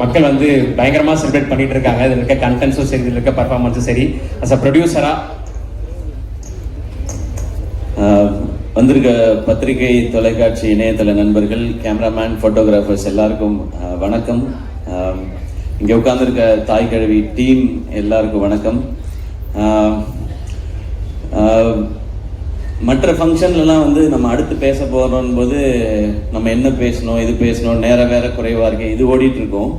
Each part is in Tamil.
மக்கள் வந்து பயங்கரமாக செலிப்ரேட் பண்ணிட்டு இருக்காங்க. இதில் இருக்க கண்டென்ட்ஸும் சரி, இதில் இருக்க பர்ஃபார்மன்ஸும் சரி. அஸ் அ ப்ரொடியூசராக வந்திருக்க பத்திரிகை, தொலைக்காட்சி, இணையதள நண்பர்கள், கேமராமேன், ஃபோட்டோகிராஃபர்ஸ் எல்லாருக்கும் வணக்கம். இங்கே உட்கார்ந்துருக்க தாய் கிழவி டீம் எல்லாருக்கும் வணக்கம். மற்ற ஃபங்க்ஷன்லாம் வந்து நம்ம அடுத்து பேச போகிறோம் போது நம்ம என்ன பேசணும், இது பேசணும், நேரம் வேற குறைவாக இருக்கு, இது ஓடிட்டு இருக்கோம்.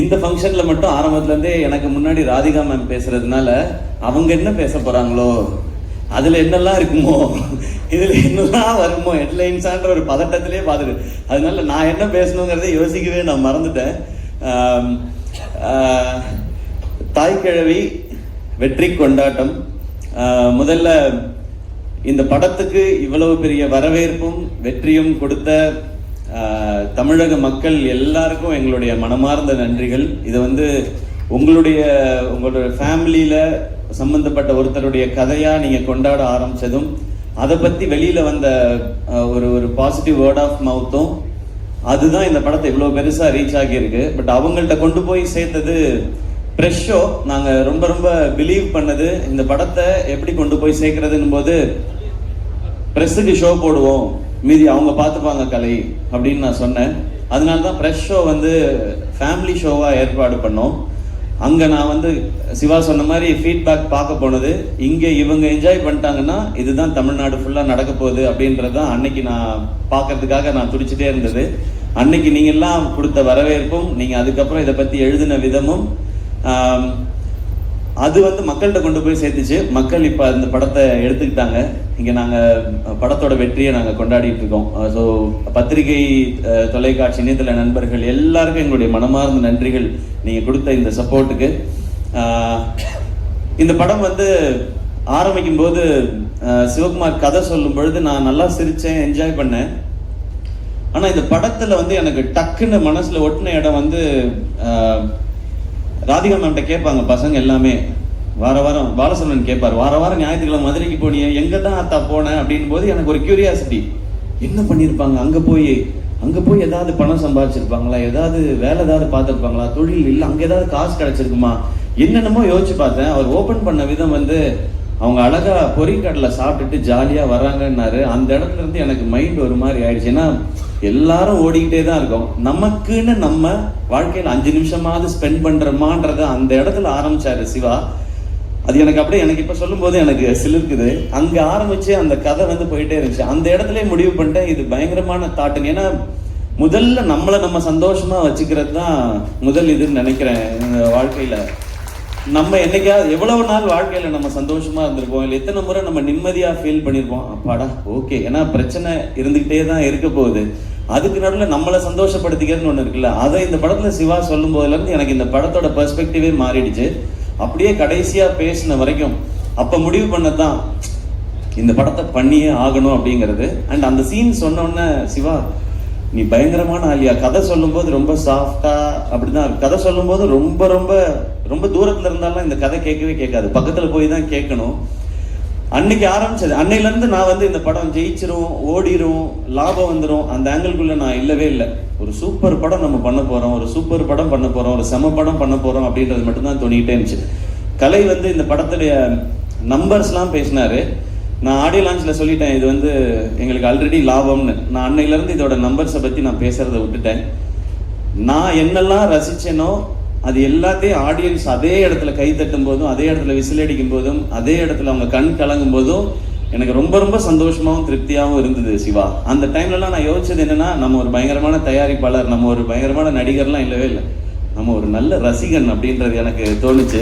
இந்த ஃபங்க்ஷனில் மட்டும் ஆரம்பத்துலேருந்தே எனக்கு முன்னாடி ராதிகா மேம் பேசுறதுனால அவங்க என்ன பேச போகிறாங்களோ, அதில் என்னெல்லாம் இருக்குமோ, இதில் என்னெல்லாம் வருமோ, ஹெட்லைன்ஸான்ற ஒரு பதட்டத்திலே பார்த்துட்டு, அதனால நான் என்ன பேசணுங்கிறத யோசிக்கவே நான் மறந்துட்டேன். தாய்க்கிழவி வெற்றி கொண்டாட்டம். முதல்ல இந்த படத்துக்கு இவ்வளவு பெரிய வரவேற்பும் வெற்றியும் கொடுத்த தமிழக மக்கள் எல்லாருக்கும் எங்களுடைய மனமார்ந்த நன்றிகள். இது வந்து உங்களுடைய ஃபேமிலியில சம்பந்தப்பட்ட ஒருத்தருடைய கதையா நீங்க கொண்டாட ஆரம்பிச்சதும், அதை பத்தி வெளியில வந்த ஒரு பாசிட்டிவ் வேர்ட் ஆஃப் மவுத்தும், அதுதான் இந்த படத்தை இவ்வளவு பெருசா ரீச் ஆகியிருக்கு. பட் அவங்கள்ட்ட கொண்டு போய் சேர்த்தது ப்ரெஷ் ஷோ. நாங்கள் ரொம்ப ரொம்ப பிலீவ் பண்ணது இந்த படத்தை எப்படி கொண்டு போய் சேர்க்கறதுன்னு போது, ப்ரெஸ்ஸுக்கு ஷோ போடுவோம், மீதி அவங்க பார்த்துப்பாங்க கலை அப்படின்னு நான் சொன்னேன். அதனால தான் ப்ரெஷ் ஷோ வந்து ஃபேமிலி ஷோவாக ஏற்பாடு பண்ணோம். அங்கே நான் வந்து சிவா சொன்ன மாதிரி ஃபீட்பேக் பார்க்க போனது, இங்கே இவங்க என்ஜாய் பண்ணிட்டாங்கன்னா இதுதான் தமிழ்நாடு ஃபுல்லாக நடக்க போகுது அப்படின்றது தான் அன்னைக்கு நான் பார்க்கறதுக்காக நான் துடிச்சிட்டே இருந்தது. அன்னைக்கு நீங்கள்லாம் கொடுத்த வரவேற்பும், நீங்கள் அதுக்கப்புறம் இதை பற்றி எழுதின விதமும், அது வந்து மக்கள்கிட்ட கொண்டு போய் சேர்த்துச்சு. மக்கள் இப்போ அந்த படத்தை எடுத்துக்கிட்டாங்க. இங்கே நாங்கள் படத்தோட வெற்றியை நாங்கள் கொண்டாடிட்டு இருக்கோம். ஸோ பத்திரிகை, தொலைக்காட்சி, இணையதள நண்பர்கள் எல்லாருக்கும் எங்களுடைய மனமார்ந்த நன்றிகள் நீங்கள் கொடுத்த இந்த சப்போர்ட்டுக்கு. இந்த படம் வந்து ஆரம்பிக்கும் போது சிவகுமார் கதை சொல்லும் பொழுது நான் நல்லா சிரித்தேன், என்ஜாய் பண்ணேன். ஆனால் இந்த படத்தில் வந்து எனக்கு டக்குன்னு மனசில் ஒட்டின இடம் வந்து, ராதிகா மேம்கிட்ட கேட்பாங்க பசங்க எல்லாமே, வார வாரம் பாலசரவணன் கேட்பார், வார வாரம் ஞாயிற்றுக்கிழமை மதுரைக்கு போனியே, எங்கே தான் அத்தா போனேன் அப்படின் போது எனக்கு ஒரு கியூரியாசிட்டி, என்ன பண்ணியிருப்பாங்க அங்கே போய் ஏதாவது பணம் சம்பாதிச்சிருப்பாங்களா, ஏதாவது வேலை ஏதாவது பார்த்துருப்பாங்களா, தொழில் இல்லை அங்கே ஏதாவது காசு கிடைச்சிருக்குமா, என்னென்னமோ யோசிச்சு பார்த்தேன். அவர் ஓப்பன் பண்ண விதம் வந்து, அவங்க அழகா பொறிக்கடலை சாப்பிட்டுட்டு ஜாலியாக வராங்கன்னாரு. அந்த இடத்துல இருந்து எனக்கு மைண்ட் ஒரு மாதிரி ஆயிடுச்சு. ஏன்னா எல்லாரும் ஓடிக்கிட்டே தான் இருக்கோம், நமக்குன்னு நம்ம வாழ்க்கையில் 5 நிமிஷமாவது ஸ்பெண்ட் பண்றோமான்றத அந்த இடத்துல ஆரம்பிச்சாரு சிவா. அது எனக்கு அப்படியே, எனக்கு இப்ப சொல்லும் போது எனக்கு சிலிர்க்குது. அங்க ஆரம்பிச்சு அந்த கதை வந்து போயிட்டே இருந்துச்சு. அந்த இடத்துல முடிவு பண்ணிட்டேன், இது பயங்கரமான தாட்டுன்னு. ஏன்னா முதல்ல நம்மளை நம்ம சந்தோஷமா வச்சுக்கிறது தான் முதல் இதுன்னு நினைக்கிறேன். வாழ்க்கையில நம்ம என்னைக்காவது எவ்வளவு நாள் வாழ்க்கையில நம்ம சந்தோஷமா இருந்திருப்போம், இல்லை எத்தனை முறை நம்ம நிம்மதியா ஃபீல் பண்ணியிருப்போம், அப்பாடா ஓகே. ஏன்னா பிரச்சனை இருந்துகிட்டே தான் இருக்க போகுது, அதுக்கு நடுவில் நம்மளை சந்தோஷப்படுத்திக்கிறதுன்னு ஒன்று இருக்குல்ல. அதை இந்த படத்துல சிவா சொல்லும் போதுலேருந்து எனக்கு இந்த படத்தோட பெர்ஸ்பெக்டிவே மாறிடுச்சு. அப்படியே கடைசியா பேசின வரைக்கும் அப்ப முடிவு பண்ணதான் இந்த படத்தை பண்ணியே ஆகணும் அப்படிங்கிறது. அண்ட் அந்த சீன் சொன்னோடனே, சிவா நீ பயங்கரமான ஆலியா, கதை சொல்லும் போது ரொம்ப சாஃப்டா அப்படிதான், கதை சொல்லும் போது ரொம்ப ரொம்ப ரொம்ப தூரத்துல இருந்தாலும் இந்த கதை கேட்கவே கேட்காது, பக்கத்துல போய் தான் கேட்கணும். அன்னைக்கு ஆரம்பிச்சது, அன்னையில இருந்து நான் வந்து இந்த படம் ஜெயிச்சிரும், ஓடிரும், லாபம் வந்துடும், அந்த ஆங்கிள்குள்ள நான் இல்லவே இல்லை. ஒரு சூப்பர் படம் நம்ம பண்ண போறோம், ஒரு சூப்பர் படம் பண்ண போறோம், ஒரு செம படம் பண்ண போறோம் அப்படின்றது மட்டும்தான் தோணிக்கிட்டே இருந்துச்சு. கலை வந்து இந்த படத்துடைய நம்பர்ஸ்லாம் பேசினாரு. நான் ஆடியோ லான்ச்ல சொல்லிட்டேன், இது வந்து எங்களுக்கு ஆல்ரெடி லாபம்னு. நான் அன்னையிலேருந்து இதோட நம்பர்ஸை பற்றி நான் பேசுறதை விட்டுட்டேன். நான் என்னெல்லாம் ரசிச்சேனோ அது எல்லாத்தையும் ஆடியன்ஸ் அதே இடத்துல கை தட்டும் போதும், அதே இடத்துல விசில் அடிக்கும் போதும், அதே இடத்துல அவங்க கண் கலங்கும் போதும் எனக்கு ரொம்ப ரொம்ப சந்தோஷமாகவும் திருப்தியாகவும் இருந்தது சிவா. அந்த டைம்லலாம் நான் யோசிச்சது என்னன்னா, நம்ம ஒரு பயங்கரமான தயாரிப்பாளர், நம்ம ஒரு பயங்கரமான நடிகர்லாம் இல்லவே இல்லை, நம்ம ஒரு நல்ல ரசிகன் அப்படின்றது எனக்கு தோணுச்சு.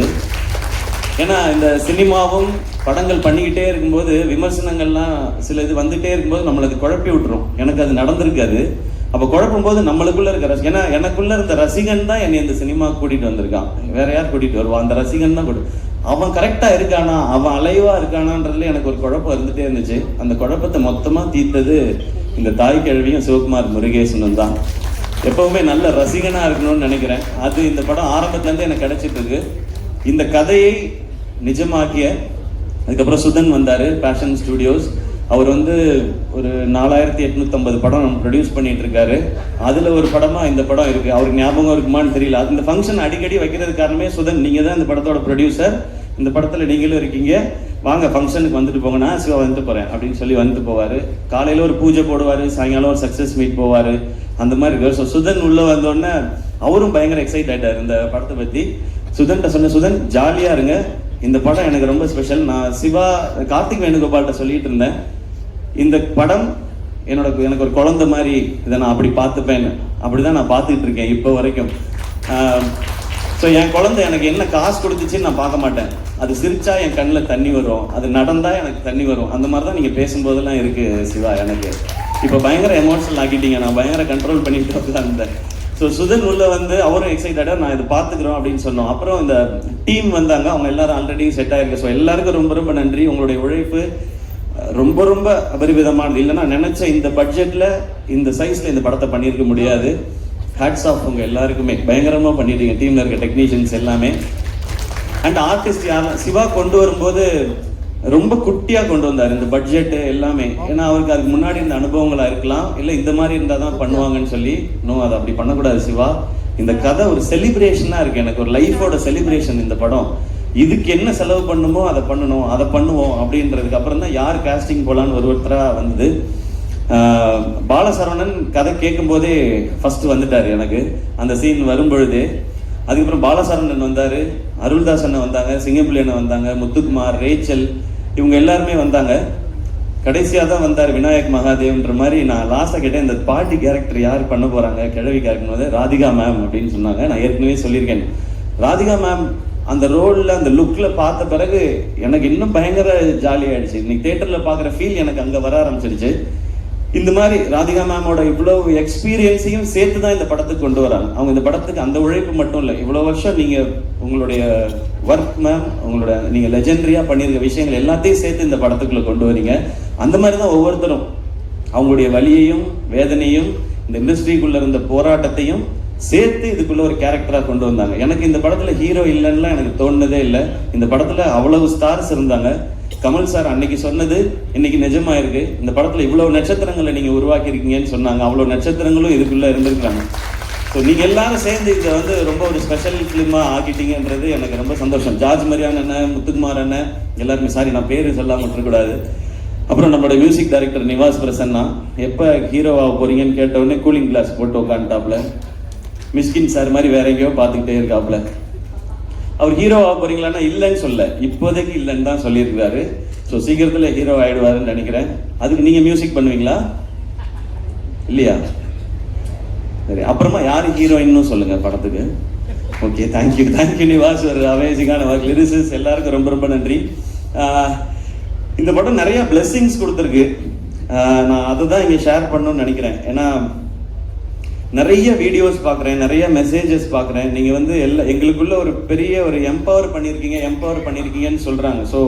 ஏன்னா இந்த சினிமாவும் படங்கள் பண்ணிக்கிட்டே இருக்கும்போது விமர்சனங்கள்லாம் சில இது வந்துட்டே இருக்கும்போது நம்மளுக்கு குழப்பி விட்டுரும். எனக்கு அது நடந்திருக்காது. அப்போ குழப்பும் போது நம்மளுக்குள்ள இருக்க ஏன்னா எனக்குள்ள இருந்த ரசிகன் தான் என்னை இந்த சினிமா கூட்டிட்டு வந்திருக்கான், வேற யார் கூட்டிட்டு வருவான், அந்த ரசிகன் தான் அவன் கரெக்டா இருக்கானா, அவன் அலைவா இருக்கானான்றதுல எனக்கு ஒரு குழப்பம் இருந்துட்டே இருந்துச்சு. அந்த குழப்பத்தை மொத்தமா தீர்த்தது இந்த தாய் கிழவியும் சிவகுமார் முருகேசனும் தான். எப்பவுமே நல்ல ரசிகனா இருக்கணும்னு நினைக்கிறேன். அது இந்த படம் ஆரம்பத்துல இருந்து எனக்கு கிடைச்சிட்டு இருக்கு. இந்த கதையை நிஜமாக்கிய அதுக்கப்புறம் சுதன் வந்தாரு, பேஷன் ஸ்டுடியோஸ். அவர் வந்து ஒரு 4850 படம் ப்ரொடியூஸ் பண்ணிட்டு இருக்காரு. அதுல ஒரு படமா இந்த படம் இருக்கு. அவருக்கு ஞாபகம் இருக்குமான்னு தெரியல. அந்த ஃபங்க்ஷன் அடிக்கடி வைக்கிறது காரணமே சுதன், நீங்க தான் இந்த படத்தோட ப்ரொடியூசர், இந்த படத்துல நீங்களும் இருக்கீங்க, வாங்க ஃபங்க்ஷனுக்கு வந்துட்டு போங்க, நான் சிவா வந்துட்டு போறேன் அப்படின்னு சொல்லி வந்துட்டு போவாரு. காலையில ஒரு பூஜை போடுவாரு, சாயங்காலம் ஒரு சக்சஸ் மீட் போவாரு, அந்த மாதிரி இருக்கு. ஸோ சுதன் உள்ள வந்தோடனே அவரும் பயங்கர எக்ஸைட் ஆயிட்டார் இந்த படத்தை பத்தி. சுதன்கிட்ட சொன்ன, சுதன் ஜாலியா இருங்க, இந்த படம் எனக்கு ரொம்ப ஸ்பெஷல். நான் சிவா கார்த்திக் வேணுகோபால்கிட்ட சொல்லிட்டு இருந்தேன், இந்த படம் எனக்கு ஒரு குழந்தை மாதிரி, இதை நான் அப்படி பார்த்துப்பேன், அப்படிதான் நான் பார்த்துக்கிட்டு இருக்கேன் இப்போ வரைக்கும். ஸோ என் குழந்தை எனக்கு என்ன காசு கொடுத்துச்சுன்னு நான் பார்க்க மாட்டேன், அது சிரிச்சா என் கண்ணில் தண்ணி வரும், அது நடந்தா எனக்கு தண்ணி வரும், அந்த மாதிரி தான் நீங்கள் பேசும்போதெல்லாம் இருக்கு சிவா. எனக்கு இப்போ பயங்கர எமோஷனல் ஆக்கிட்டீங்க, நான் பயங்கர கண்ட்ரோல் பண்ணிட்டு இருந்தேன். ஸோ சுதன் உள்ள வந்து அவரும் எக்ஸைட்டடாக நான் இதை பார்த்துக்கிறோம் அப்படின்னு சொன்னோம். அப்புறம் இந்த டீம் வந்தாங்க, அவங்க எல்லாரும் ஆல்ரெடி செட் ஆயிருக்கு. ஸோ எல்லாருக்கும் ரொம்ப ரொம்ப நன்றி. உங்களுடைய உழைப்பு ரொம்ப ரொம்ப அபரிவிதமானது. இல்லைன்னா நினைச்ச இந்த பட்ஜெட்ல இந்த சைஸ்ல இந்த படத்தை பண்ணியிருக்க முடியாது. ஹேட்ஸ் ஆஃப் உங்க எல்லாருக்குமே, பயங்கரமா பண்ணிட்டீங்க, டீம்ல இருக்க டெக்னீஷியன்ஸ் எல்லாமே. அண்ட் ஆர்டிஸ்ட் யாரும் சிவா கொண்டு வரும்போது ரொம்ப குட்டியா கொண்டு வந்தார் இந்த பட்ஜெட் எல்லாமே. ஏன்னா அவருக்கு அதுக்கு முன்னாடி இந்த அனுபவங்களா இருக்கலாம், இல்லை இந்த மாதிரி இருந்தால் தான் பண்ணுவாங்கன்னு சொல்லி. இன்னும் அதை அப்படி பண்ணக்கூடாது சிவா. இந்த கதை ஒரு செலிப்ரேஷனா இருக்கு, எனக்கு ஒரு லைஃபோட செலிப்ரேஷன் இந்த படம். இதுக்கு என்ன செலவு பண்ணுமோ அதை பண்ணணும், அதை பண்ணுவோம் அப்படின்றதுக்கு அப்புறம் தான் யார் காஸ்டிங் போலான்னு ஒருத்தரா வந்தது. பாலசரவணன் கதை கேட்கும் போதே ஃபர்ஸ்ட் வந்துட்டாரு எனக்கு அந்த சீன் வரும்பொழுதே. அதுக்கப்புறம் பாலசரவணன் வந்தாரு, அருள்தாஸ் அண்ணன் வந்தாங்க, சிங்கப்புலி அண்ணன் வந்தாங்க, முத்துக்குமார், ரேச்சல், இவங்க எல்லாருமே வந்தாங்க. கடைசியாக தான் வந்தார் விநாயக் மகாதேவ்ன்ற மாதிரி. நான் லாஸ்ட்டாக கேட்டேன், இந்த பாட்டி கேரக்டர் யார் பண்ண போறாங்க, கிழவி கேரக்டர் வந்து ராதிகா மேம் அப்படின்னு சொன்னாங்க. நான் ஏற்கனவே சொல்லியிருக்கேன், ராதிகா மேம் அந்த ரோலில் அந்த லுக்கில் பார்த்த பிறகு எனக்கு இன்னும் பயங்கர ஜாலி ஆயிடுச்சு. இன்னைக்கு தேட்டரில் பார்க்குற ஃபீல் எனக்கு அங்கே வர ஆரம்பிச்சிருச்சு. இந்த மாதிரி ராதிகா மேமோட இவ்வளவு எக்ஸ்பீரியன்ஸையும் சேர்த்து தான் இந்த படத்துக்கு கொண்டு வராங்க. அவங்க இந்த படத்துக்கு அந்த உழைப்பு மட்டும் இல்லை, இவ்வளோ வருஷம் நீங்கள் உங்களுடைய ஒர்க் மேம், உங்களோட நீங்கள் லெஜெண்டரியாக பண்ணியிருக்க விஷயங்கள் எல்லாத்தையும் சேர்த்து இந்த படத்துக்குள்ளே கொண்டு வரீங்க. அந்த மாதிரி தான் ஒவ்வொருத்தரும் அவங்களுடைய வலியையும் வேதனையும் இந்த இண்டஸ்ட்ரிக்குள்ளே இருந்த போராட்டத்தையும் சேர்த்து இதுக்குள்ள ஒரு கேரக்டரா கொண்டு வந்தாங்க. எனக்கு இந்த படத்துல ஹீரோ இல்லைன்னா எனக்கு தோணுனதே இல்லை. இந்த படத்துல அவ்வளவு ஸ்டார்ஸ் இருந்தாங்க. கமல் சார் அன்னைக்கு சொன்னது இன்னைக்கு நிஜமா இருக்கு. இந்த படத்துல இவ்வளவு நட்சத்திரங்களை நீங்க உருவாக்கி இருக்கீங்கன்னு சொன்னாங்க. அவ்வளவு நட்சத்திரங்களும் இதுக்குள்ள இருந்திருக்காங்க. ஸோ நீங்க எல்லாரும் சேர்ந்து இதை வந்து ரொம்ப ஒரு ஸ்பெஷல் ஃபிலிமா ஆக்கிட்டீங்கன்றது எனக்கு ரொம்ப சந்தோஷம். ஜார்ஜ் மரியான் அண்ணன், முத்துக்குமார் அண்ணன், எல்லாருமே, சாரி நான் பேரு சொல்லாம விட்டுறக்கூடாது. அப்புறம் நம்மளோட மியூசிக் டைரக்டர் நிவாஸ் பிரசன்னா, எப்போ ஹீரோவாக போறீங்கன்னு கேட்டவுடனே கூலிங் கிளாஸ் போட்டு உட்காந்துட்டாப்ல. மிஸ்கின் சார் மாதிரி வேற எங்கேயோ பார்த்துக்கிட்டே இருக்காப்ல. அவர் ஹீரோவாக போறீங்களான்னா இல்லைன்னு சொல்ல, இப்போதைக்கு இல்லைன்னு தான் சொல்லியிருக்காரு. ஸோ சீக்கிரத்தில் ஹீரோ ஆயிடுவாருன்னு நினைக்கிறேன். அதுக்கு நீங்க மியூசிக் பண்ணுவீங்களா இல்லையா? சரி, அப்புறமா யார் ஹீரோயின்னு சொல்லுங்க படத்துக்கு. ஓகே, தேங்க்யூ நிவாஸ், ஒரு அமேசிங்கான ஒர்க். லிரிசிஸ் எல்லாருக்கும் ரொம்ப ரொம்ப நன்றி. இந்த படம் நிறைய பிளெஸிங்ஸ் கொடுத்துருக்கு. நான் அதை தான் இங்கே ஷேர் பண்ணணும்னு நினைக்கிறேன். ஏன்னா நிறைய வீடியோஸ் பார்க்குறேன், நிறைய மெசேஜஸ் பார்க்குறேன். நீங்கள் வந்து எங்களுக்குள்ள ஒரு பெரிய ஒரு எம்பவர் பண்ணியிருக்கீங்கன்னு சொல்கிறாங்க. ஸோ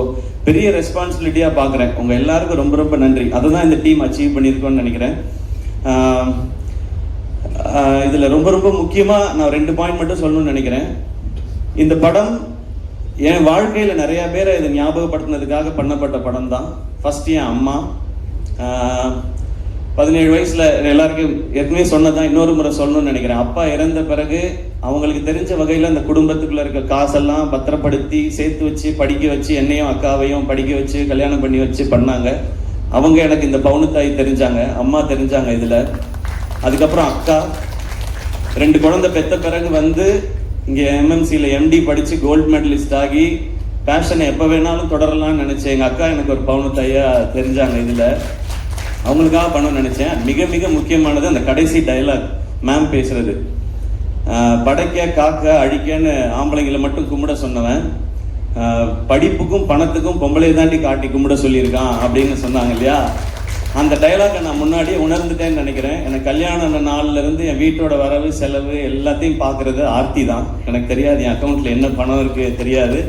பெரிய ரெஸ்பான்சிபிலிட்டியாக பார்க்குறேன். உங்கள் எல்லாருக்கும் ரொம்ப ரொம்ப நன்றி. அதை தான் இந்த டீம் அச்சீவ் பண்ணியிருக்கோன்னு நினைக்கிறேன். இதில் ரொம்ப ரொம்ப முக்கியமாக நான் 2 பாயிண்ட் மட்டும் சொல்லணும்னு நினைக்கிறேன். இந்த படம் என் வாழ்க்கையில் நிறைய பேரை இதை ஞாபகப்படுத்தினதுக்காக பண்ணப்பட்ட படம் தான். ஃபர்ஸ்ட் என் அம்மா 17 வயசுல எல்லாருக்கும் ஏற்கனவே சொன்னதான், இன்னொரு முறை சொல்லணும்னு நினைக்கிறேன். அப்பா இறந்த பிறகு அவங்களுக்கு தெரிஞ்ச வகையில் அந்த குடும்பத்துக்குள்ள இருக்க காசெல்லாம் பத்திரப்படுத்தி சேர்த்து வச்சு படிக்க வச்சு, என்னையும் அக்காவையும் படிக்க வச்சு கல்யாணம் பண்ணி வச்சு பண்ணாங்க. அவங்க எனக்கு இந்த பவுனுத்தாய் தெரிஞ்சாங்க, அம்மா தெரிஞ்சாங்க இதில். அதுக்கப்புறம் அக்கா 2 குழந்தை பெற்ற பிறகு வந்து இங்கே எம்எம்சியில் எம்டி படித்து கோல்டு மெடலிஸ்ட் ஆகி பேஷனை எப்போ வேணாலும் தொடரலாம்னு நினச்சேன். எங்கள் அக்கா எனக்கு ஒரு பவுனுத்தாயா தெரிஞ்சாங்க இதில். அவங்களுக்காக பண்ணணும்னு நினச்சேன். மிக மிக முக்கியமானது அந்த கடைசி டயலாக் மேம் பேசுறது, படைக்க காக்க அழிக்கன்னு ஆம்பளைங்களை மட்டும் கும்பிட சொன்னவன் படிப்புக்கும் பணத்துக்கும் பொம்பளை தாண்டி காட்டி கும்பிட சொல்லியிருக்கான் அப்படின்னு சொன்னாங்க இல்லையா? அந்த டைலாகை நான் முன்னாடியே உணர்ந்துட்டேன்னு நினைக்கிறேன். எனக்கு கல்யாணம் நாள்ல இருந்து என் வீட்டோட வரவு செலவு எல்லாத்தையும் பார்க்கறது ஆர்த்தி தான். எனக்கு தெரியாது என் அக்கௌண்ட்ல என்ன பணம் இருக்கு தெரியாது.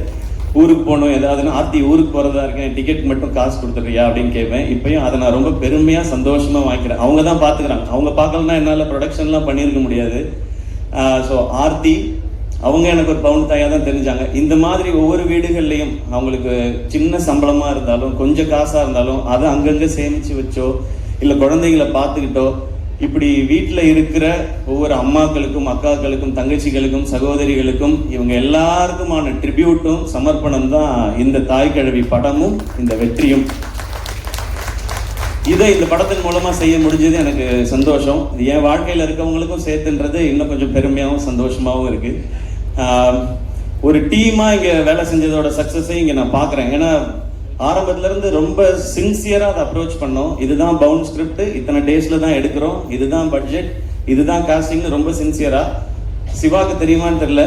ஊருக்கு போகணும் ஏதாவதுன்னா, ஆர்த்தி ஊருக்கு போகிறதா இருக்கேன், டிக்கெட் மட்டும் காசு கொடுத்துட்றியா அப்படின்னு கேட்பேன். இப்பயும் அதை நான் ரொம்ப பெருமையாக சந்தோஷமாக வாங்கிக்கிறேன். அவங்க தான் பார்த்துக்கிறாங்க. அவங்க பார்க்கலன்னா என்னால் ப்ரொடக்ஷன்லாம் பண்ணியிருக்க முடியாது. ஸோ ஆர்த்தி, அவங்க எனக்கு ஒரு பவுன் தாயாக தான் தெரிஞ்சாங்க. இந்த மாதிரி ஒவ்வொரு வீடுகள்லையும் அவங்களுக்கு சின்ன சம்பளமா இருந்தாலும் கொஞ்சம் காசா இருந்தாலும் அதை அங்கங்க சேமிச்சு வச்சோ இல்லை குழந்தைகளை பார்த்துக்கிட்டோ இப்படி வீட்டில் இருக்கிற ஒவ்வொரு அம்மாக்களுக்கும் அக்காக்களுக்கும் தங்கச்சிகளுக்கும் சகோதரிகளுக்கும் இவங்க எல்லாருக்குமான ட்ரிபியூட்டும் சமர்ப்பணம் தான் இந்த தாய் கிழவி படமும் இந்த வெற்றியும். இதை இந்த படத்தின் மூலமா செய்ய முடிஞ்சது எனக்கு சந்தோஷம். இது என் வாழ்க்கையில் இருக்கவங்களுக்கும் சேர்த்துன்றது இன்னும் கொஞ்சம் பெருமையாகவும் சந்தோஷமாகவும் இருக்கு. ஒரு டீமா இங்க வேலை செஞ்சதோட சக்சஸை இங்க நான் பாக்குறேன். ஏன்னா ஆரம்பத்துல இருந்து ரொம்ப சின்சியரா அதை அப்ரோச் பண்ணோம். இதுதான் பவுண்ட் ஸ்கிரிப்ட், இத்தனை டேஸ்ல தான் எடுக்கிறோம், இதுதான் பட்ஜெட், இதுதான் காஸ்டிங்னு ரொம்ப சின்சியரா. சிவாக்கு தெரியுமான்னு தெரியல,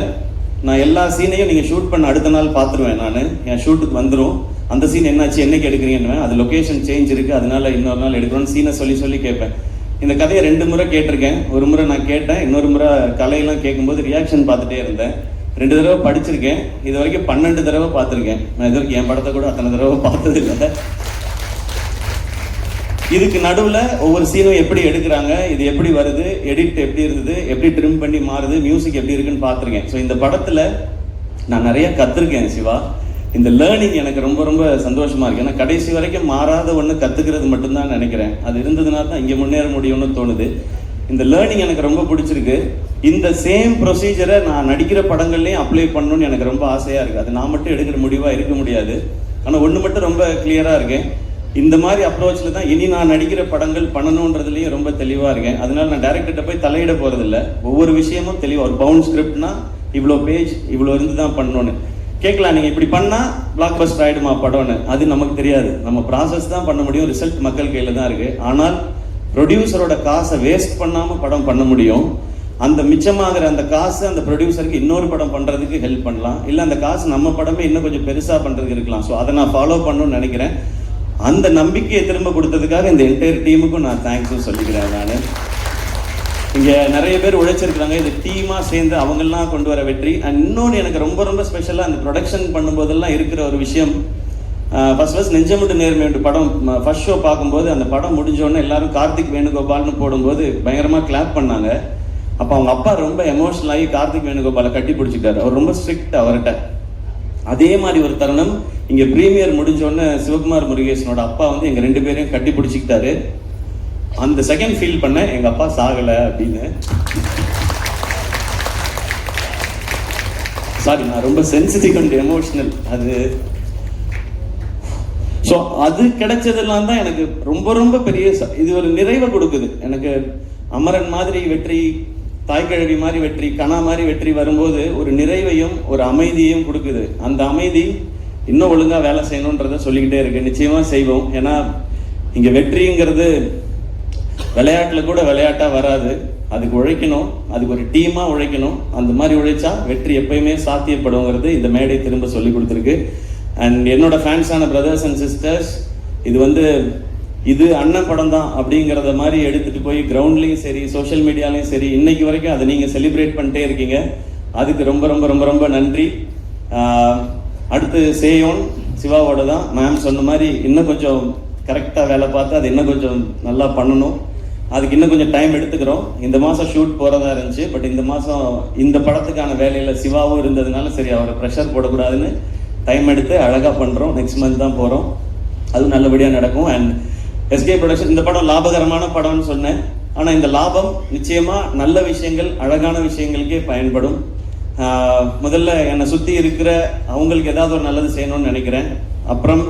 நான் எல்லா சீனையும் நீங்க ஷூட் பண்ண அடுத்த நாள் பார்த்துருவேன். நான் என் ஷூட்டுக்கு வந்துடும், அந்த சீன் என்னாச்சு என்னைக்கு எடுக்கிறீங்கன்னு, அது லொகேஷன் சேஞ்ச் இருக்கு அதனால இன்னொரு நாள் எடுக்கிறோன்னு சீனை சொல்லி கேட்பேன். இந்த கதையை 2 முறை கேட்டிருக்கேன். ஒரு முறை நான் கேட்டேன், இன்னொரு முறை கலையெல்லாம் கேட்கும்போது ரியாக்ஷன் பார்த்துட்டே இருந்தேன். 2 தடவை படிச்சிருக்கேன். இது வரைக்கும் 12 தடவை பார்த்துருக்கேன். நான் இது வரைக்கும் என் படத்தை கூட அத்தனை தடவை பார்த்தது இல்லை. இதுக்கு நடுவில் ஒவ்வொரு சீனும் எப்படி எடுக்கிறாங்க, இது எப்படி வருது, எடிட் எப்படி இருந்தது, எப்படி ட்ரிம் பண்ணி மாறுது, மியூசிக் எப்படி இருக்குன்னு பார்த்துருக்கேன். ஸோ இந்த படத்தில் நான் நிறைய கற்றுருக்கேன் சிவா. இந்த லேர்னிங் எனக்கு ரொம்ப ரொம்ப சந்தோஷமா இருக்கு. ஏன்னா கடைசி வரைக்கும் மாறாத ஒன்று கற்றுக்கிறது மட்டும்தான் நினைக்கிறேன். அது இருந்ததுனால தான் இங்கே முன்னேற முடியும்னு தோணுது. இந்த லேர்னிங் எனக்கு ரொம்ப பிடிச்சிருக்கு. இந்த சேம் ப்ரொசீஜரை நான் நடிக்கிற படங்கள்லையும் அப்ளை பண்ணணும்னு எனக்கு ரொம்ப ஆசையாக இருக்குது. அது நான் மட்டும் எடுக்கிற முடிவாக இருக்க முடியாது. ஆனால் ஒன்று மட்டும் ரொம்ப கிளியராக இருக்கேன், இந்த மாதிரி அப்ரோச்சில் தான் இனி நான் நடிக்கிற படங்கள் பண்ணணுன்றதுலேயும் ரொம்ப தெளிவாக இருக்கேன். அதனால நான் டைரக்டர்கிட்ட போய் தலையிட போகிறதில்ல. ஒவ்வொரு விஷயமும் தெளிவாக, ஒரு பவுண்ட் ஸ்கிரிப்ட்னா இவ்வளோ பேஜ் இவ்வளோ இருந்து தான் பண்ணணும்னு கேட்கலாம். நீங்கள் இப்படி பண்ணால் பிளாக் பஸ்டர் ஆகிடுமா படம்னு, அது நமக்கு தெரியாது. நம்ம ப்ராசஸ் தான் பண்ண முடியும், ரிசல்ட் மக்கள் கையில் தான் இருக்குது. ஆனால் ப்ரொடியூசரோட காசை வேஸ்ட் பண்ணாமல் படம் பண்ண முடியும். அந்த மிச்சமாகிற அந்த காசு அந்த ப்ரொடியூசருக்கு இன்னொரு படம் பண்ணுறதுக்கு ஹெல்ப் பண்ணலாம், இல்லை அந்த காசு நம்ம படமே இன்னும் கொஞ்சம் பெருசாக பண்ணுறதுக்கு இருக்கலாம். ஸோ அதை நான் ஃபாலோ பண்ணணும்னு நினைக்கிறேன். அந்த நம்பிக்கையை திரும்ப கொடுத்ததுக்காக இந்த என்டையர் டீமுக்கும் நான் தேங்க்ஸும் சொல்லிக்கிறேன். நான் இங்கே நிறைய பேர் உழைச்சிருக்கிறாங்க, இது டீமாக சேர்ந்து அவங்கெல்லாம் கொண்டு வர வெற்றி. அண்ட் இன்னொன்று எனக்கு ரொம்ப ரொம்ப ஸ்பெஷலாக அந்த ப்ரொடக்ஷன் பண்ணும்போதெல்லாம் இருக்கிற ஒரு விஷயம், ஃபர்ஸ்ட் நெஞ்சமுட்டு நேர்மையுண்டு படம் ஃபர்ஸ்ட் ஷோ பார்க்கும்போது அந்த படம் முடிஞ்சோடனே எல்லாரும் கார்த்திக் வேணுகோபால்னு போடும்போது பயங்கரமாக கிளாப் பண்ணாங்க. அப்போ அவங்க அப்பா ரொம்ப எமோஷனல் ஆகி கார்த்திக் வேணுகோபாலை கட்டி பிடிச்சிட்டாரு. அவர் ரொம்ப ஸ்ட்ரிக்ட் அவர்கிட்ட. அதே மாதிரி ஒரு தருணம் இங்கே ப்ரீமியர் முடிஞ்சோடனே சிவகுமார் முருகேசனோட அப்பா வந்து எங்கள் 2 பேரையும் கட்டி பிடிச்சிக்கிட்டாரு. அந்த செகண்ட் ஃபீல் பண்ண எங்கள் அப்பா சாகலை அப்படின்னு. சாரி, நான் ரொம்ப சென்சிட்டிவ் அண்ட் எமோஷனல். ஸோ அது கிடைச்சதெல்லாம் தான் எனக்கு ரொம்ப ரொம்ப பெரிய இது ஒரு நிறைவை கொடுக்குது. எனக்கு அமரன் மாதிரி வெற்றி, தாய்க்கிழவி மாதிரி வெற்றி, கனா மாதிரி வெற்றி வரும்போது ஒரு நிறைவையும் ஒரு அமைதியையும் கொடுக்குது. அந்த அமைதி இன்னும் ஒழுங்காக வேலை செய்யணுன்றதை சொல்லிக்கிட்டே இருக்கு. நிச்சயமாக செய்வோம். ஏன்னா இங்கே வெற்றிங்கிறது விளையாட்டில் கூட விளையாட்டாக வராது. அதுக்கு உழைக்கணும், அதுக்கு ஒரு டீமாக உழைக்கணும். அந்த மாதிரி உழைச்சா வெற்றி எப்பயுமே சாத்தியப்படுங்கிறது இந்த மேடை திரும்ப சொல்லி கொடுத்துருக்கு. அண்ட் என்னோட ஃபேன்ஸான பிரதர்ஸ் அண்ட் சிஸ்டர்ஸ், இது அண்ணன் படம் தான் அப்படிங்கிறத மாதிரி எடுத்துகிட்டு போய் கிரவுண்ட்லேயும் சரி சோஷியல் மீடியாலையும் சரி இன்னைக்கு வரைக்கும் அதை நீங்கள் செலிப்ரேட் பண்ணிட்டே இருக்கீங்க. அதுக்கு ரொம்ப ரொம்ப ரொம்ப ரொம்ப நன்றி. அடுத்து சேயோன் சிவாவோட தான். மேம் சொன்ன மாதிரி இன்னும் கொஞ்சம் கரெக்டாக வேலை பார்த்து அது இன்னும் கொஞ்சம் நல்லா பண்ணணும். அதுக்கு இன்னும் கொஞ்சம் டைம் எடுத்துக்கிறோம். இந்த மாதம் ஷூட் போகிறதா இருந்துச்சு, பட் இந்த மாதம் இந்த படத்துக்கான வேலையில் சிவாவும் இருந்ததுனால சரி அவரை ப்ரெஷர் போடக்கூடாதுன்னு டைம் எடுத்து அழகாக பண்ணுறோம். நெக்ஸ்ட் மந்த் தான் போகிறோம், அதுவும் நல்லபடியாக நடக்கும். அண்ட் எஸ்கே ப்ரொடக்ஷன் இந்த படம் லாபகரமான படம்னு சொன்னேன். ஆனால் இந்த லாபம் நிச்சயமாக நல்ல விஷயங்கள் அழகான விஷயங்களுக்கே பயன்படும். முதல்ல என்னை சுற்றி இருக்கிற அவங்களுக்கு ஏதாவது ஒரு நல்லது செய்யணும்னு நினைக்கிறேன். அப்புறம்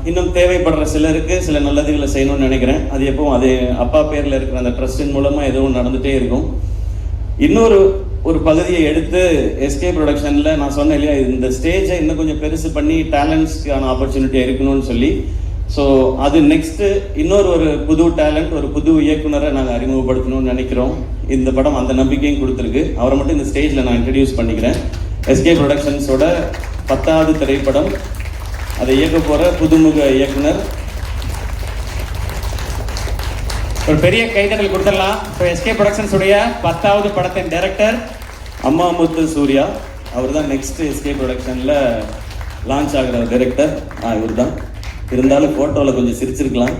இன்னும் தேவைப்படுற சிலருக்கு சில நல்லதுகளை செய்யணும்னு நினைக்கிறேன். அது எப்பவும் அது அப்பா பேரில் இருக்கிற அந்த ட்ரஸ்டின் மூலமாக எதுவும் நடந்துகிட்டே இருக்கும். இன்னொரு பகுதியை எடுத்து எஸ்கே ப்ரொடக்ஷனில் நான் சொன்னேன் இல்லையா, இந்த ஸ்டேஜை இன்னும் கொஞ்சம் பெருசு பண்ணி டேலண்ட்ஸ்க்கான ஆப்பர்ச்சுனிட்டி இருக்கணும்னு சொல்லி. ஸோ அது நெக்ஸ்ட்டு இன்னொரு புது டேலண்ட், ஒரு புது இயக்குனரை நாங்கள் அறிமுகப்படுத்தணும்னு நினைக்கிறோம். இந்த படம் அந்த நம்பிக்கையும் கொடுத்துருக்கு. அவரை மட்டும் இந்த ஸ்டேஜில் நான் இன்ட்ரடியூஸ் பண்ணிக்கிறேன். எஸ்கே ப்ரொடக்ஷன்ஸோட 10வது திரைப்படம், அதை இயக்க போகிற புதுமுக இயக்குனர். ஒரு பெரிய கைதட்டல் கொடுத்துடலாம். இப்போ எஸ்கே ப்ரொடக்ஷன்ஸ் உடைய 10வது படத்தின் டைரக்டர் அம்மாமுத்து சூர்யா. அவர் தான் நெக்ஸ்ட் எஸ்கே ப்ரொடக்ஷனில் லான்ச் ஆகிற டைரக்டர். இவர் தான். இருந்தாலும் ஃபோட்டோவில் கொஞ்சம் சிரிச்சிருக்கலாம்.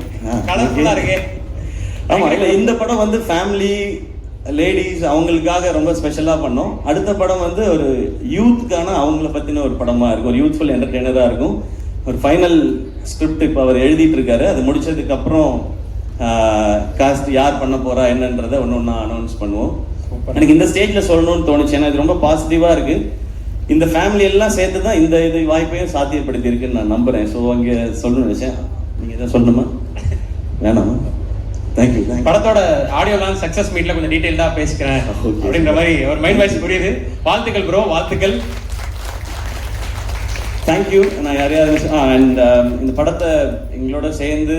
கலர்ஃபுல்லாக இருக்கு. ஆமாம், இல்லை இந்த படம் ஃபேமிலி லேடிஸ் அவங்களுக்காக ரொம்ப ஸ்பெஷலாக பண்ணோம். அடுத்த படம் வந்து ஒரு யூத்துக்கான அவங்கள பற்றின ஒரு படமாக இருக்கும், ஒரு யூத்ஃபுல் என்டர்டெய்னராக இருக்கும். ஒரு ஃபைனல் ஸ்கிரிப்ட் இப்போ அவர் எழுதிட்டு இருக்காரு. அது முடிச்சதுக்கப்புறம் காஸ்ட் யார் பண்ண போகிறா என்னன்றதை ஒன்று ஒன்றா அனௌன்ஸ் பண்ணுவோம். எனக்கு இந்த ஸ்டேஜில் சொல்லணும்னு தோணுச்சு, ஏன்னா இது ரொம்ப பாசிட்டிவாக இருக்குது. இந்த ஃபேமிலி எல்லாம் சேர்த்து தான் இந்த இது வாய்ப்பையும் சாத்தியப்படுத்தி இருக்குன்னு நான் நம்புகிறேன். ஸோ அங்கே சொல்லணும்னு நினச்சேன். நீங்கள் எதாவது சொல்லணுமா? வேணாமா? தேங்க்யூ. படத்தோட ஆடியோ லான்ச் சக்சஸ் மீட்ல கொஞ்சம் டீடைல்டா பேசிக்கிறேன் அப்படின்ற மாதிரி ஒரு மைண்ட் வாய்ஸ் புரியுது. வாழ்த்துக்கள் ப்ரோ, வாழ்த்துக்கள். தேங்க்யூ. நான் யாரையாவது அண்ட் இந்த படத்தை எங்களோட சேர்ந்து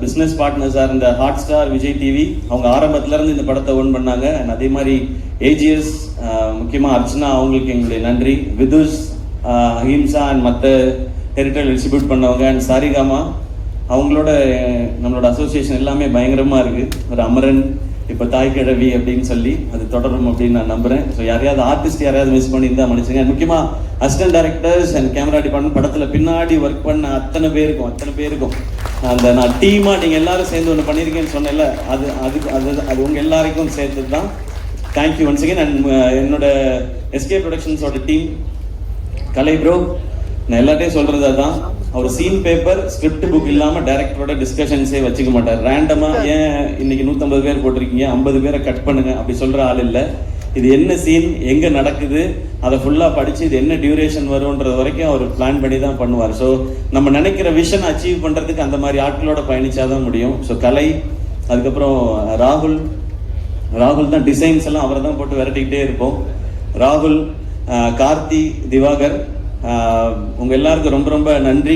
பிஸ்னஸ் பார்ட்னர்ஸாக இருந்த ஹாட் ஸ்டார், விஜய் டிவி, அவங்க ஆரம்பத்துலேருந்து இந்த படத்தை ஓன் பண்ணாங்க. அண்ட் அதே மாதிரி ஏஜிஎஸ், முக்கியமாக அர்ச்சனா, அவங்களுக்கு எங்களுடைய நன்றி. விதுஷ், அஹிம்சா அண்ட் மற்ற டெரிட்டரியில் டிஸ்ட்ரிபியூட் பண்ணவங்க, அண்ட் சாரிகாமா, அவங்களோட நம்மளோட அசோசியேஷன் எல்லாமே பயங்கரமாக இருக்குது. ஒரு அமரன், இப்போ தாய் கிழவி அப்படின்னு சொல்லி அது தொடரும் அப்படின்னு நான் நம்புகிறேன். ஸோ யாரையாவது ஆர்டிஸ்ட் யாரையாவது மிஸ் பண்ணியிருந்தா மன்னிச்சுங்க. முக்கியமாக assistant directors and camera department, படத்தில் பின்னாடி ஒர்க் பண்ண அத்தனை பேருக்கும் அந்த நான் டீமாக நீங்கள் எல்லாரும் சேர்ந்து ஒன்று பண்ணியிருக்கேன்னு சொன்னேன்ல, அது உங்கள் எல்லாருக்கும் சேர்த்து தான். Thank you once again. அண்ட் என்னோட எஸ்கே ப்ரொடக்ஷன்ஸோட டீம், கலை ப்ரோ, நான் எல்லாத்தையும் சொல்கிறது அதுதான். அவர் சீன் பேப்பர், ஸ்கிரிப்ட் புக் இல்லாமல் டைரக்டரோட டிஸ்கஷன்ஸே வச்சுக்க மாட்டார். ரேண்டமாக ஏன் இன்னைக்கு 150 பேர் போட்டிருக்கீங்க, 50 பேரை கட் பண்ணுங்க அப்படி சொல்கிற ஆள் இல்லை. இது என்ன சீன், எங்கே நடக்குது, அதை ஃபுல்லாக படித்து இது என்ன டியூரேஷன் வரும்ன்றது வரைக்கும் அவர் பிளான் பண்ணி தான் பண்ணுவார். ஸோ நம்ம நினைக்கிற விஷன் அச்சீவ் பண்ணுறதுக்கு அந்த மாதிரி ஆட்களோட பயணிச்சா தான் முடியும். ஸோ கலை, அதுக்கப்புறம் ராகுல் தான் டிசைன்ஸ் எல்லாம் அவரை தான் போட்டு விரட்டிக்கிட்டே இருப்போம். ராகுல், கார்த்தி, திவாகர், உங்கள் எல்லாருக்கும் ரொம்ப ரொம்ப நன்றி.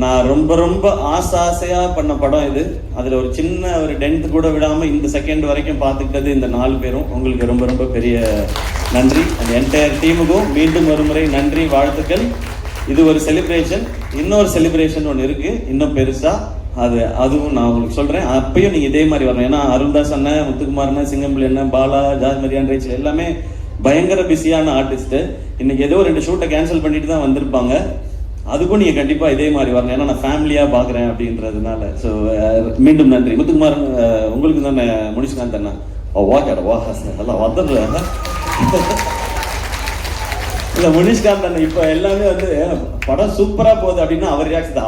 நான் ரொம்ப ஆசையாக பண்ண படம் இது. அதில் ஒரு சின்ன ஒரு டென்த் கூட விடாமல் இந்த செகண்ட் வரைக்கும் பார்த்துக்கிட்டது இந்த 4 பேரும். உங்களுக்கு ரொம்ப பெரிய நன்றி. அந்த என்டையர் டீமுக்கும் மீண்டும் ஒரு முறை நன்றி, வாழ்த்துக்கள். இது ஒரு செலிப்ரேஷன். இன்னொரு செலிப்ரேஷன் ஒன்று இருக்குது, இன்னும் பெருசாக. அதுவும் நான் உங்களுக்கு சொல்கிறேன். அப்பயும் நீங்கள் இதே மாதிரி வரணும். ஏன்னா அருள்தாஸ் அண்ணன், முத்துக்குமார் அண்ணன், சிங்கம்பிள்ளை அண்ணன், பாலா, ஜார்ஜ் மரியான், ரேச்சல் எல்லாமே பயங்கர பிஸியான ஆர்டிஸ்ட்டு. இன்னைக்கு ஏதோ 2 ஷூட்டை கேன்சல் பண்ணிட்டு தான் வந்திருப்பாங்க. அதுக்கும் நீங்கள் கண்டிப்பாக இதே மாதிரி வரணும், ஏன்னா நான் ஃபேமிலியாக பார்க்குறேன் அப்படின்றதுனால. ஸோ மீண்டும் நன்றி. முத்துக்குமார் உங்களுக்கு தானே முனிஷ்காந்த் அண்ணா எல்லாம் வந்துடுற இல்லை முனிஷ்காந்த் அண்ணன் இப்போ எல்லாமே வந்து படம் சூப்பராக போகுது அப்படின்னா அவர் ரியாக்ஷன்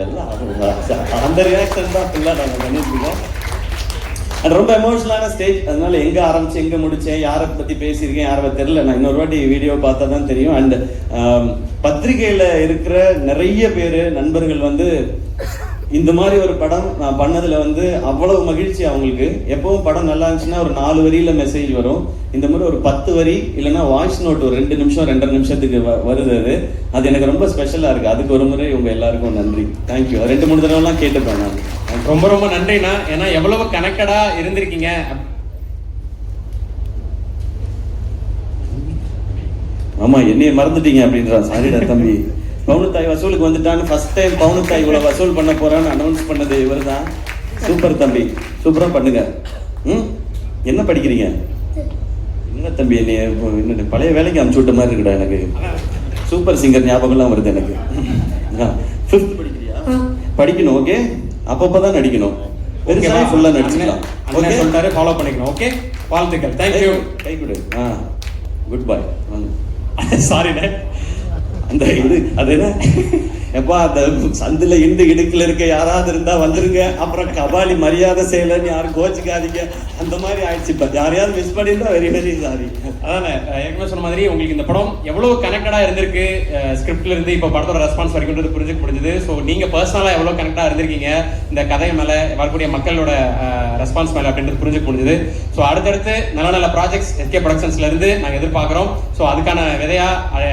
எல்லாம் அந்த ரியாக்ஷன் தான் ஃபுல்லாக நாங்கள் பண்ணியிருக்கோம். அது ரொம்ப எமோஷனலான ஸ்டேஜ். அதனால எங்கே ஆரம்பிச்சு எங்கே முடிச்சேன், யாரை பற்றி பேசியிருக்கேன், யாரை தெரியல. நான் இன்னொரு வாட்டி வீடியோ பார்த்தா தான் தெரியும். அண்ட் பத்திரிகையில் இருக்கிற நிறைய பேர் நண்பர்கள் வந்து இந்த மாதிரி ஒரு படம் நான் பண்ணதில் வந்து அவ்வளவு மகிழ்ச்சி அவங்களுக்கு. எப்பவும் படம் நல்லா இருந்துச்சுன்னா ஒரு 4 வரியில் மெசேஜ் வரும். இந்த மாதிரி ஒரு 10 வரி இல்லைன்னா வாய்ஸ் நோட் ஒரு 2 நிமிஷம் 2.5 நிமிஷத்துக்கு வருது. அது எனக்கு ரொம்ப ஸ்பெஷலாக இருக்குது. அதுக்கு ஒரு முறை உங்கள் எல்லாருக்கும் நன்றி. தேங்க்யூ. 2-3 தடவைலாம் கேட்டுப்பேன் நான். ரொம்ப நன்றிண்ணா. ஏன்னா எவ்வளவு கனெக்டடா இருந்திருக்கீங்க. ஆமா, என்னைய மறந்துட்டீங்க அப்படின்றான். சாரிடா தம்பி. பவுனுத்தாய் வசூலுக்கு வந்துட்டான்னு ஃபர்ஸ்ட் டைம் பவுனுத்தாய் இவ்வளோ வசூல் பண்ண போறான்னு அனௌன்ஸ் பண்ணது இவர் தான். சூப்பர் தம்பி, சூப்பராக பண்ணுங்க. என்ன படிக்கிறீங்க? என்ன தம்பி, என்ன பழைய வேலைக்கு அனுப்பிச்சு விட்ட மாதிரி இருக்குடா எனக்கு. சூப்பர் சிங்கர் ஞாபகம்லாம் வருது எனக்கு. 5th படிக்கிறியா? படிக்கணும். ஓகே, அப்பப்போ தான் நடிக்கணும். பெருசாக ஃபுல்லாக நடிச்சுக்கலாம். ஓகே சொல்லிட்டாரு, ஃபாலோ பண்ணிக்கணும். ஓகே, வாழ்த்துக்கள். தேங்க்யூ. கை கொடு. குட் பாய். சாரிண்ணே. அந்த அது என்ன எப்பா, அந்த சந்தில இடுக்கில் இருக்க யாராவது இருந்தா வந்துருங்க. அப்புறம் கபாலி மரியாதை செய்யலன்னு யாரும் கோச்சிக்காதீங்க. அந்த மாதிரி ஆயிடுச்சு. இப்போ யாரையாவது மிஸ் பண்ணியிருந்தா வெரி சாரி. அதானே ஏற்கனவே சொன்ன மாதிரி உங்களுக்கு இந்த படம் எவ்வளவு கனெக்டடா இருந்திருக்கு, ஸ்கிரிப்ட்ல இருந்து இப்போ படத்தோட ரெஸ்பான்ஸ் வரைக்கும் புரிஞ்சுக்க முடிஞ்சது. ஸோ நீங்க பர்சனலா எவ்வளவு கனெக்டடா இருந்திருக்கீங்க இந்த கதை மேல, வரக்கூடிய மக்களோட ரெஸ்பான்ஸ் மேல அப்படின்றது புரிஞ்சுக்க முடிஞ்சது. ஸோ அடுத்தடுத்து நல்ல ப்ராஜெக்ட்ஸ் எஸ்கே ப்ரொடக்ஷன்ஸ்ல இருந்து நாங்கள் எதிர்பார்க்கிறோம். ஸோ அதுக்கான விதையா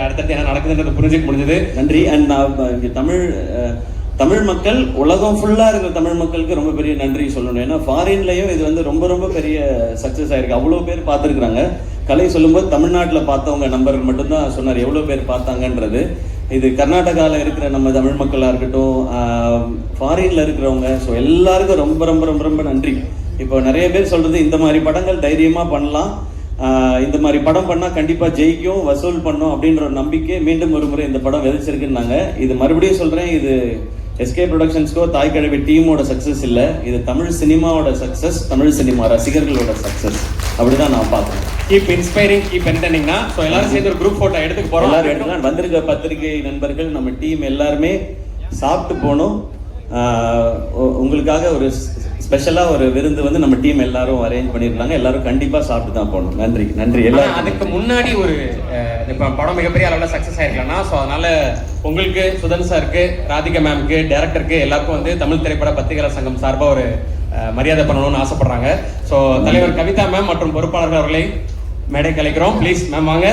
அடுத்தடுத்து என்ன நடக்குதுன்றது புரிஞ்சுக்க முடிஞ்சது. நன்றி. அண்ட் தமிழ் மக்கள், உலகம் ஃபுல்லா இருக்கிற தமிழ் மக்களுக்கு ரொம்ப பெரிய நன்றி சொல்லணும். ஏன்னா ஃபாரின்லயும் இது வந்து ரொம்ப பெரிய சக்சஸ் ஆயிருக்கு. அவ்வளோ பேர் பார்த்துருக்குறாங்க. கலை சொல்லும்போது தமிழ்நாட்டில் பார்த்தவங்க நம்பர்கள் மட்டும்தான் சொன்னார் எவ்வளோ பேர் பார்த்தாங்கன்றது. இது கர்நாடகாவில் இருக்கிற நம்ம தமிழ் மக்களாக இருக்கட்டும், ஃபாரின்ல இருக்கிறவங்க, ஸோ எல்லாருக்கும் ரொம்ப நன்றி. இப்போ நிறைய பேர் சொல்றது இந்த மாதிரி படங்கள் தைரியமாக பண்ணலாம், இந்த மாதிரி படம் பண்ணால் கண்டிப்பாக ஜெயிக்கும், வசூல் பண்ணும் அப்படின்ற ஒரு நம்பிக்கை மீண்டும் ஒரு முறை இந்த படம் விதைச்சிருக்குன்னாங்க. இது மறுபடியும் சொல்கிறேன், இது எஸ்கே ப்ரொடக்ஷன்ஸ்க்கோ தாய் கிழவி டீமோட சக்ஸஸ் இல்லை, இது தமிழ் சினிமாவோட சக்ஸஸ், தமிழ் சினிமா ரசிகர்களோட சக்ஸஸ். அப்படிதான் நான் பார்க்குறேன். கீப் இன்ஸ்பைரிங், கீப் என்டர்டெய்னிங்னா ஸோ எல்லாரும் சேர்ந்து ஒரு குரூப் ஃபோட்டோ எடுத்துக்க போகிறோம். எல்லாரும் எடுத்துக்கலாம். வந்திருக்க பத்திரிகை நண்பர்கள், நம்ம டீம் எல்லாருமே சாப்பிட்டு போகணும். உங்களுக்காக ஒரு ஸ்பெஷலாக ஒரு விருந்து வந்து நம்ம டீம் எல்லாரும் அரேஞ்ச் பண்ணியிருக்காங்க. எல்லாரும் கண்டிப்பாக சாப்பிட்டு தான் போகணும். நன்றி நன்றி. எல்லாரும் அதுக்கு முன்னாடி ஒரு இப்போ படம் மிகப்பெரிய அளவில் சக்ஸஸ் ஆயிருக்கலாம்னா, ஸோ அதனால உங்களுக்கு, சுதன் சாருக்கு, ராதிகா மேம்க்கு, டேரக்டருக்கு எல்லாருக்கும் வந்து தமிழ் திரைப்பட பத்திரிகையாளர் சங்கம் சார்பாக ஒரு மரியாதை பண்ணணும்னு ஆசைப்படுறாங்க. ஸோ தலைவர் கவிதா மேம் மற்றும் பொறுப்பாளர்கள் அவர்களை மேடை கலைக்கிறோம். ப்ளீஸ் மேம் வாங்க.